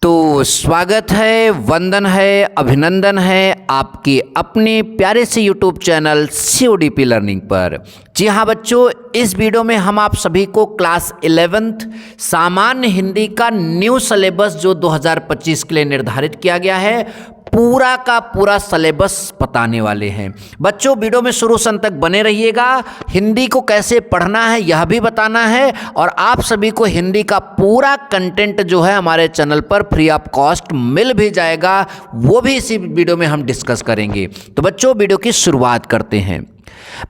तो स्वागत है, वंदन है, अभिनंदन है आपके अपने प्यारे से YouTube चैनल CODP लर्निंग पर। जी हाँ बच्चों, इस वीडियो में हम आप सभी को क्लास 11th सामान्य हिंदी का न्यू सिलेबस जो 2025 के लिए निर्धारित किया गया है पूरा का पूरा सिलेबस बताने वाले हैं। बच्चों वीडियो में शुरू से अंत तक बने रहिएगा। हिंदी को कैसे पढ़ना है यह भी बताना है और आप सभी को हिंदी का पूरा कंटेंट जो है हमारे चैनल पर फ्री ऑफ कॉस्ट मिल भी जाएगा, वो भी इसी वीडियो में हम डिस्कस करेंगे। तो बच्चों वीडियो की शुरुआत करते हैं।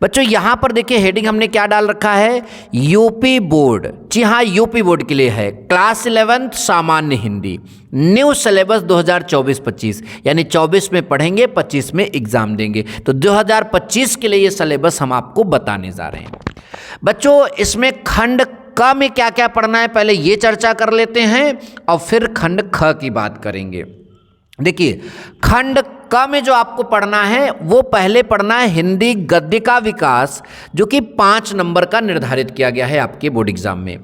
बच्चों यहाँ पर देखिए हेडिंग हमने क्या डाल रखा है, यूपी बोर्ड। जी हाँ, यूपी बोर्ड के लिए है क्लास 11th सामान्य हिंदी न्यू सिलेबस 2024-25, यानी 24 में पढ़ेंगे 25 में एग्जाम देंगे। तो 2025 के लिए ये सिलेबस हम आपको बताने जा रहे हैं। बच्चों इसमें खंड क में क्या क्या पढ़ना है पहले ये चर्चा कर लेते हैं और फिर खंड ख की बात करेंगे। देखिए खंड क में जो आपको पढ़ना है वो पहले पढ़ना है हिंदी गद्य का विकास, जो कि 5 नंबर का निर्धारित किया गया है आपके बोर्ड एग्जाम में।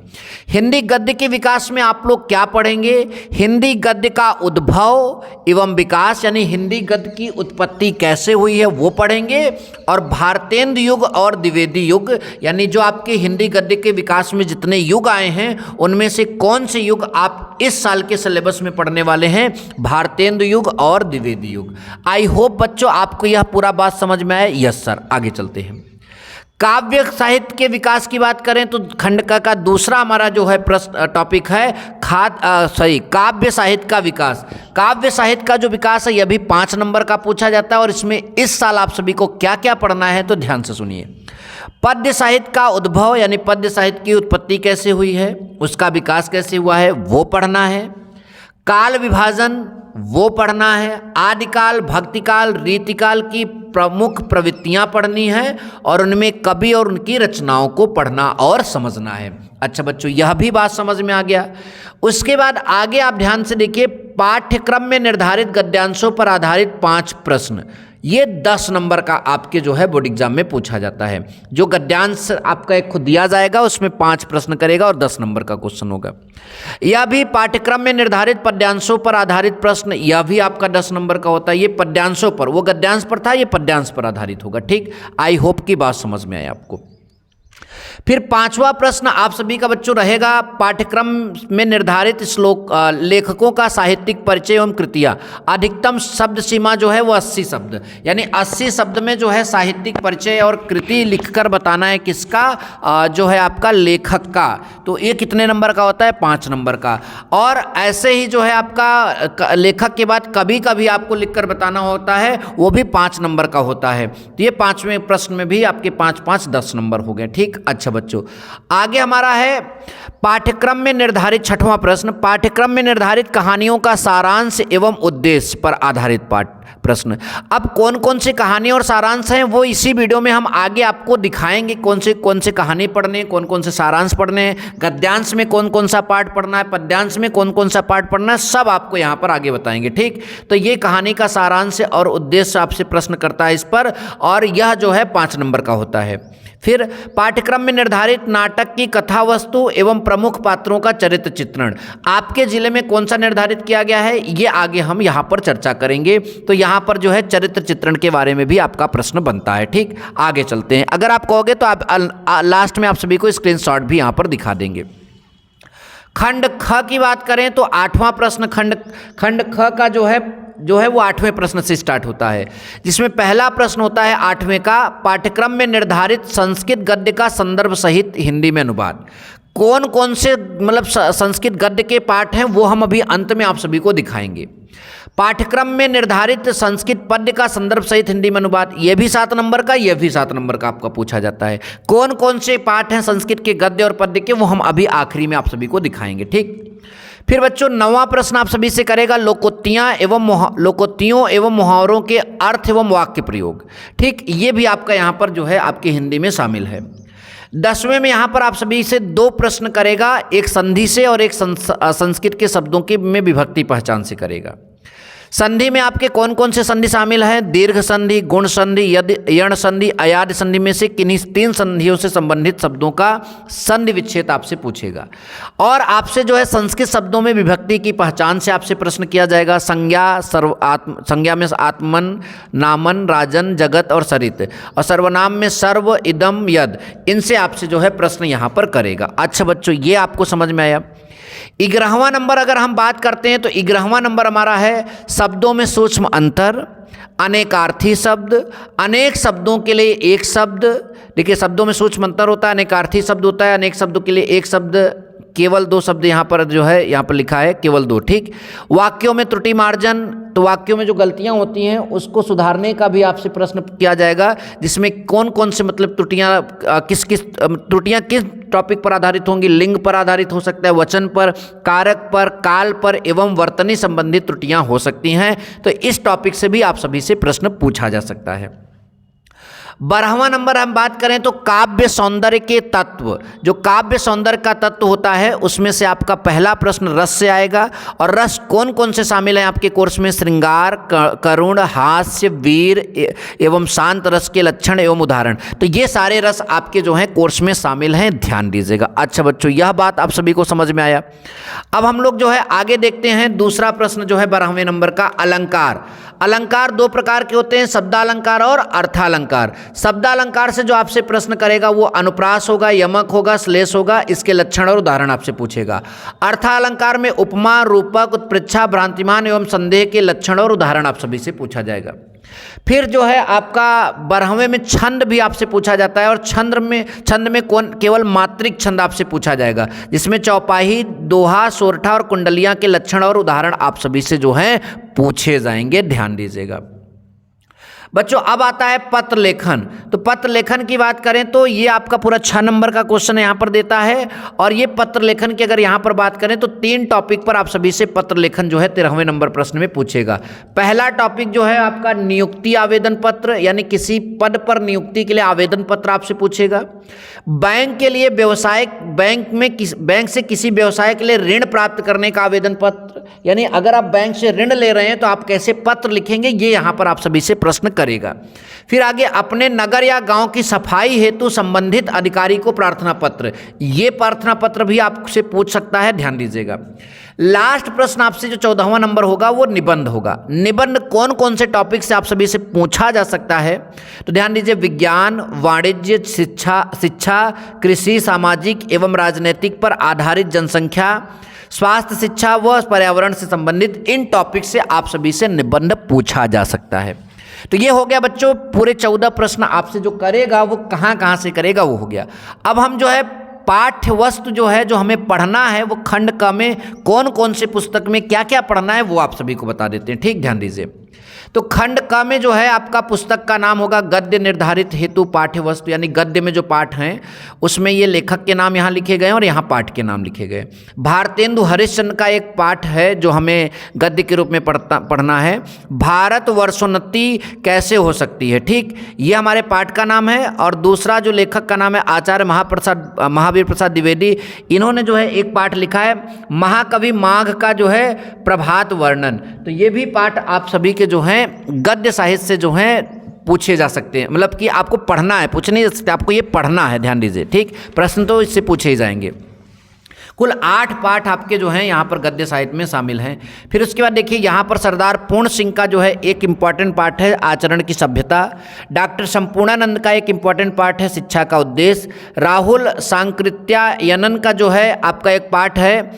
हिंदी गद्य के विकास में आप लोग क्या पढ़ेंगे, हिंदी गद्य का उद्भव एवं विकास, यानी हिंदी गद्य की उत्पत्ति कैसे हुई है वो पढ़ेंगे, और भारतेंदु युग और द्विवेदी युग, यानी जो आपके हिंदी गद्य के विकास में जितने युग आए हैं उनमें से कौन से युग आप इस साल के सिलेबस में पढ़ने वाले हैं, भारतेंदु युग और द्विवेदी युग। आई होप बच्चों आपको यह पूरा बात समझ में आए। यस सर, आगे चलते हैं। काव्य साहित्य के विकास की बात करें तो खंड का दूसरा हमारा जो है प्रश्न टॉपिक है काव्य साहित्य का विकास। काव्य साहित्य का जो विकास है यह भी 5 नंबर का पूछा जाता है और इसमें इस साल आप सभी को क्या क्या पढ़ना है तो ध्यान से सुनिए। पद्य साहित्य का उद्भव, यानी पद्य साहित्य की उत्पत्ति कैसे हुई है, उसका विकास कैसे हुआ है वो पढ़ना है। काल विभाजन वो पढ़ना है। आदिकाल, भक्तिकाल, रीतिकाल की प्रमुख प्रवृत्तियां पढ़नी है और उनमें कवि और उनकी रचनाओं को पढ़ना और समझना है। अच्छा बच्चों यह भी बात समझ में आ गया। उसके बाद आगे आप ध्यान से देखिए, पाठ्यक्रम में निर्धारित गद्यांशों पर आधारित 5 प्रश्न, ये 10 नंबर का आपके जो है बोर्ड एग्जाम में पूछा जाता है। जो गद्यांश आपका एक खुद दिया जाएगा उसमें 5 प्रश्न करेगा और 10 नंबर का क्वेश्चन होगा। यह भी पाठ्यक्रम में निर्धारित पद्यांशों पर आधारित प्रश्न, यह भी आपका 10 नंबर का होता है। ये पद्यांशों पर, वो गद्यांश पर था, ये पद्यांश पर आधारित होगा। ठीक, आई होप की बात समझ में आए आपको। फिर 5वां प्रश्न आप सभी का बच्चों रहेगा, पाठ्यक्रम में निर्धारित श्लोक लेखकों का साहित्यिक परिचय एवं कृतियाँ। अधिकतम शब्द सीमा जो है वो 80 शब्द, यानी 80 शब्द में जो है साहित्यिक परिचय और कृति लिखकर बताना है किसका, जो है आपका लेखक का। तो ये कितने नंबर का होता है, 5 नंबर का। और ऐसे ही जो है आपका लेखक के बाद कभी कभी आपको लिखकर बताना होता है, वो भी 5 नंबर का होता है। तो ये 5वें प्रश्न में भी आपके 5-5 10 नंबर हो गए। ठीक, अच्छा बच्चों आगे हमारा है पाठ्यक्रम में निर्धारित 6वां प्रश्न, पाठ्यक्रम में निर्धारित कहानियों का सारांश एवं उद्देश्य पर आधारित प्रश्न। अब कौन कौन सी कहानी और सारांश हैं वो इसी वीडियो में हम आगे आपको दिखाएंगे, कौन से कहानी पढ़ने, कौन कौन से सारांश पढ़ने हैं, गद्यांश में कौन कौन सा पाठ पढ़ना है, पद्यांश में कौन कौन सा पाठ पढ़ना है, सब आपको यहाँ पर आगे बताएंगे। ठीक, तो ये कहानी का सारांश और उद्देश्य आपसे प्रश्न करता है इस पर, और यह जो है 5 नंबर का होता है। फिर पाठ्यक्रम में निर्धारित नाटक की कथा वस्तु एवं प्रमुख पात्रों का चरित्र चित्रण, आपके जिले में कौन सा निर्धारित किया गया है ये आगे हम यहाँ पर चर्चा करेंगे। तो यहाँ पर जो है चरित्र चित्रण के बारे में भी आपका प्रश्न बनता है। ठीक, आगे चलते हैं। अगर आप कहोगे तो आप लास्ट में आप सभी को स्क्रीनशॉट भी यहाँ पर दिखा देंगे। खंड ख की बात करें तो 8वां प्रश्न खंड ख का जो है वो 8वें प्रश्न से स्टार्ट होता है, जिसमें पहला प्रश्न होता है 8वें का, पाठ्यक्रम में निर्धारित संस्कृत गद्य का संदर्भ सहित हिंदी में अनुवाद। कौन कौन से मतलब संस्कृत गद्य के पाठ हैं वो हम अभी अंत में आप सभी को दिखाएंगे। पाठ्यक्रम में निर्धारित संस्कृत पद्य का संदर्भ सहित हिंदी में अनुवाद, यह भी 7 नंबर का, यह भी 7 नंबर का आपका पूछा जाता है। कौन कौन से पाठ हैं संस्कृत के गद्य और पद्य के वो हम अभी आखिरी में आप सभी को दिखाएंगे। ठीक, फिर बच्चों 9वां प्रश्न आप सभी से करेगा लोकोक्तियों एवं मुहावरों के अर्थ एवं वाक्य प्रयोग। ठीक, ये भी आपका यहाँ पर जो है आपकी हिंदी में शामिल है। 10वें में यहाँ पर आप सभी से 2 प्रश्न करेगा, एक संधि से और एक संस्कृत के शब्दों की में विभक्ति पहचान से करेगा। संधि में आपके कौन कौन से संधि शामिल हैं? दीर्घ संधि, गुण संधि, यण संधि, अयाद संधि में से किन्हीं 3 संधियों से संबंधित शब्दों का संधि विच्छेद आपसे पूछेगा। और आपसे जो है संस्कृत शब्दों में विभक्ति की पहचान से आपसे प्रश्न किया जाएगा। संज्ञा में आत्मन, नामन, राजन, जगत और सरित, और सर्वनाम में सर्व, इदम, यद, इनसे आपसे जो है प्रश्न यहाँ पर करेगा। अच्छा बच्चों, ये आपको समझ में आया। 11वां नंबर अगर हम बात करते हैं तो 11वां नंबर हमारा है शब्दों में सूक्ष्म अंतर, अनेकार्थी शब्द, अनेक शब्दों के लिए एक शब्द। देखिए, शब्दों में सूक्ष्म अंतर होता है, अनेकार्थी शब्द होता है, अनेक शब्दों के लिए एक शब्द, केवल 2 शब्द यहाँ पर जो है यहाँ पर लिखा है केवल 2। ठीक। वाक्यों में त्रुटि मार्जन, तो वाक्यों में जो गलतियाँ होती हैं उसको सुधारने का भी आपसे प्रश्न किया जाएगा, जिसमें कौन कौन से मतलब त्रुटियाँ किस टॉपिक पर आधारित होंगी। लिंग पर आधारित हो सकता है, वचन पर, कारक पर, काल पर एवं वर्तनी संबंधित त्रुटियाँ हो सकती हैं। तो इस टॉपिक से भी आप सभी से प्रश्न पूछा जा सकता है। 12वां नंबर हम बात करें तो काव्य सौंदर्य के तत्व। जो काव्य सौंदर्य का तत्व होता है उसमें से आपका पहला प्रश्न रस से आएगा। और रस कौन कौन से शामिल हैं आपके कोर्स में? श्रृंगार, करुण, हास्य, वीर एवं शांत रस के लक्षण एवं उदाहरण। तो ये सारे रस आपके जो हैं कोर्स में शामिल हैं, ध्यान दीजिएगा। अच्छा बच्चों, यह बात आप सभी को समझ में आया। अब हम लोग जो है आगे देखते हैं दूसरा प्रश्न जो है 12वें नंबर का, अलंकार। अलंकार 2 प्रकार के होते हैं, शब्दालंकार और अर्थालंकार। शब्दालंकार से जो आपसे प्रश्न करेगा वो अनुप्रास होगा, यमक होगा, श्लेष होगा, इसके लक्षण और उदाहरण आपसे पूछेगा। अर्थालंकार में उपमा, रूपक, उत्प्रेक्षा, भ्रांतिमान एवं संदेह के लक्षण और उदाहरण आप सभी से पूछा जाएगा। फिर जो है आपका 12वें में छंद भी आपसे पूछा जाता है, और छंद में केवल मात्रिक छंद आपसे पूछा जाएगा, जिसमें चौपाई, दोहा, सोरठा और कुंडलियां के लक्षण और उदाहरण आप सभी से जो है पूछे जाएंगे, ध्यान दीजिएगा। बच्चों, अब आता है पत्र लेखन। तो पत्र लेखन की बात करें तो ये आपका पूरा 6 नंबर का क्वेश्चन यहाँ पर देता है। और ये पत्र लेखन की अगर यहाँ पर बात करें तो 3 टॉपिक पर आप सभी से पत्र लेखन जो है 13वें नंबर प्रश्न में पूछेगा। पहला टॉपिक जो है आपका नियुक्ति आवेदन पत्र, यानी किसी पद पर नियुक्ति के लिए आवेदन पत्र आपसे पूछेगा। बैंक के लिए बैंक से किसी व्यवसाय के लिए ऋण प्राप्त करने का आवेदन पत्र, यानी अगर आप बैंक से ऋण ले रहे हैं तो आप कैसे पत्र लिखेंगे, ये यहाँ पर आप सभी से प्रश्न करेगा। फिर आगे अपने नगर या गांव की सफाई हेतु संबंधित अधिकारी को प्रार्थना पत्र, ये प्रार्थना पत्र भी आपसे पूछ सकता है, ध्यान दीजिएगा। लास्ट प्रश्न आपसे जो 14वां नंबर होगा वो निबंध होगा। निबंध कौन कौन से टॉपिक से आप सभी से पूछा जा सकता है, तो ध्यान दीजिए, विज्ञान, वाणिज्य, शिक्षा, कृषि, सामाजिक एवं राजनीतिक पर आधारित जनसंख्या, स्वास्थ्य, शिक्षा व पर्यावरण से संबंधित इन टॉपिक से आप सभी से निबंध पूछा जा सकता है। तो ये हो गया बच्चों, पूरे 14 प्रश्न आपसे जो करेगा वो कहाँ से करेगा वो हो गया। अब हम जो है पाठ्य वस्तु जो है जो हमें पढ़ना है वो खंड क में कौन कौन से पुस्तक में क्या क्या पढ़ना है वो आप सभी को बता देते हैं। ठीक, ध्यान दीजिए। तो खंड क में जो है आपका पुस्तक का नाम होगा गद्य निर्धारित हेतु पाठ्य वस्तु, यानी गद्य में जो पाठ हैं उसमें ये लेखक के नाम यहाँ लिखे गए और यहाँ पाठ के नाम लिखे गए। भारतेंदु हरिश्चंद्र का एक पाठ है जो हमें गद्य के रूप में पढ़ना है, भारत वर्षोन्नति कैसे हो सकती है। ठीक, ये हमारे पाठ का नाम है। और दूसरा जो लेखक का नाम है आचार्य महावीर प्रसाद द्विवेदी, इन्होंने जो है एक पाठ लिखा है महाकवि माघ का जो है प्रभात वर्णन। तो ये भी पाठ आप सभी के जो हैं गद्य साहित्य से जो हैं पूछे जा सकते हैं, मतलब कि आपको पढ़ना है, पूछ नहीं सकते, आपको ये पढ़ना है, ध्यान दीजिए। ठीक, प्रश्न तो इससे पूछे ही जाएंगे। कुल 8 पाठ आपके जो हैं यहाँ पर गद्य साहित्य में शामिल हैं। फिर उसके बाद देखिए यहाँ पर सरदार पूर्ण सिंह का जो है एक इम्पॉर्टेंट पाठ है आचरण की सभ्यता, डॉक्टर संपूर्णानंद का एक इम्पॉर्टेंट पाठ है शिक्षा का उद्देश्य, राहुल सांकृत्यायनन का जो है आपका एक पाठ है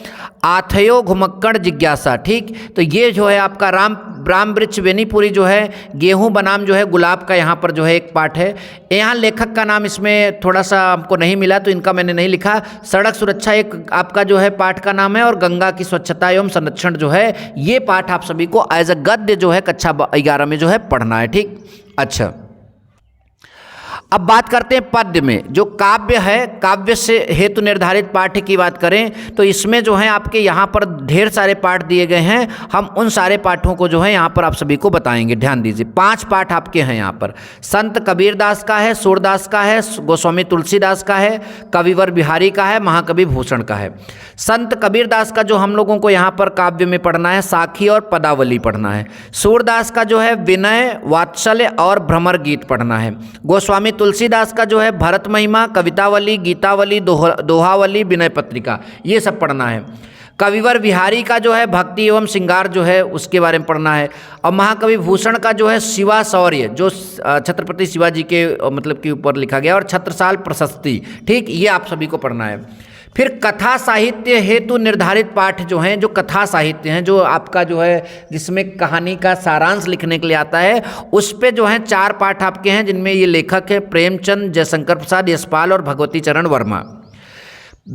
आथयो घुमक्कड़ जिज्ञासा। ठीक, तो ये जो है आपका राम वृक्ष बेनीपुरी जो है गेहूं बनाम जो है गुलाब का यहाँ पर जो है एक पाठ है। यहाँ लेखक का नाम इसमें थोड़ा सा हमको नहीं मिला तो इनका मैंने नहीं लिखा। सड़क सुरक्षा एक आपका जो है पाठ का नाम है, और गंगा की स्वच्छता एवं संरक्षण जो है ये पाठ आप सभी को एज अ गद्य जो है कक्षा 11 में जो है पढ़ना है। ठीक, अच्छा, अब बात करते हैं पद्य में। जो काव्य है, काव्य से हेतु निर्धारित पाठ की बात करें तो इसमें जो है आपके यहाँ पर ढेर सारे पाठ दिए गए हैं। हम उन सारे पाठों को जो है यहाँ पर आप सभी को बताएंगे। ध्यान दीजिए, 5 पाठ आपके हैं यहाँ पर। संत कबीरदास का है, सूरदास का है, गोस्वामी तुलसीदास का है, कविवर बिहारी का है, महाकवि भूषण का है। संत कबीरदास का जो हम लोगों को यहाँ पर काव्य में पढ़ना है, साखी और पदावली पढ़ना है। सूरदास का जो है विनय, वात्सल्य और भ्रमर गीत पढ़ना है। गोस्वामी तुलसीदास का जो है भरत महिमा, कवितावली, गीतावली, दोहावली, विनय पत्रिका, ये सब पढ़ना है। कविवर बिहारी का जो है भक्ति एवं श्रृंगार जो है उसके बारे में पढ़ना है। और महाकवि भूषण का जो है शिवा शौर्य, जो छत्रपति शिवाजी के मतलब के ऊपर लिखा गया, और छत्रसाल प्रशस्ति, ठीक, ये आप सभी को पढ़ना है। फिर कथा साहित्य हेतु निर्धारित पाठ जो हैं, जो कथा साहित्य हैं, जो आपका जो है जिसमें कहानी का सारांश लिखने के लिए आता है, उस पे जो है 4 पाठ आपके हैं, जिनमें ये लेखक है प्रेमचंद, जयशंकर प्रसाद, यशपाल और भगवती चरण वर्मा।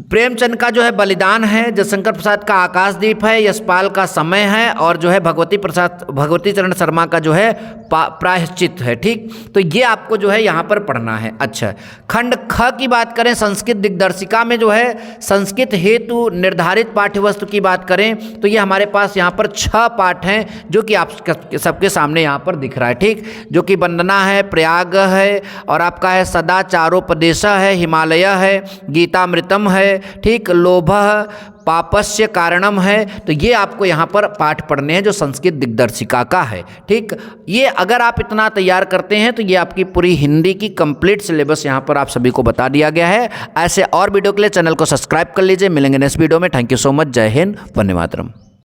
प्रेमचंद का जो है बलिदान है, जयशंकर प्रसाद का आकाशदीप है, यशपाल का समय है, और जो है भगवती चरण शर्मा का जो है प्रायश्चित है। ठीक, तो ये आपको जो है यहाँ पर पढ़ना है। अच्छा, खंड ख की बात करें, संस्कृत दिग्दर्शिका में जो है संस्कृत हेतु निर्धारित पाठ्यवस्तु की बात करें तो ये हमारे पास यहाँ पर 6 पाठ हैं, जो कि आप सबके सामने यहाँ पर दिख रहा है। ठीक, जो कि वंदना है, प्रयाग है, और आपका है सदाचारोपदेश है, हिमालय है, गीतामृतम है, ठीक, लोभ पापस्य कारणम है। तो ये आपको यहाँ पर पाठ पढ़ने हैं जो संस्कृत दिग्दर्शिका का है। ठीक, ये अगर आप इतना तैयार करते हैं तो ये आपकी पूरी हिंदी की कंप्लीट सिलेबस यहाँ पर आप सभी को बता दिया गया है। ऐसे और वीडियो के लिए चैनल को सब्सक्राइब कर लीजिए। मिलेंगे नेक्स्ट वीडियो में। Thank you so much. जय हिंद, वंदे मातरम।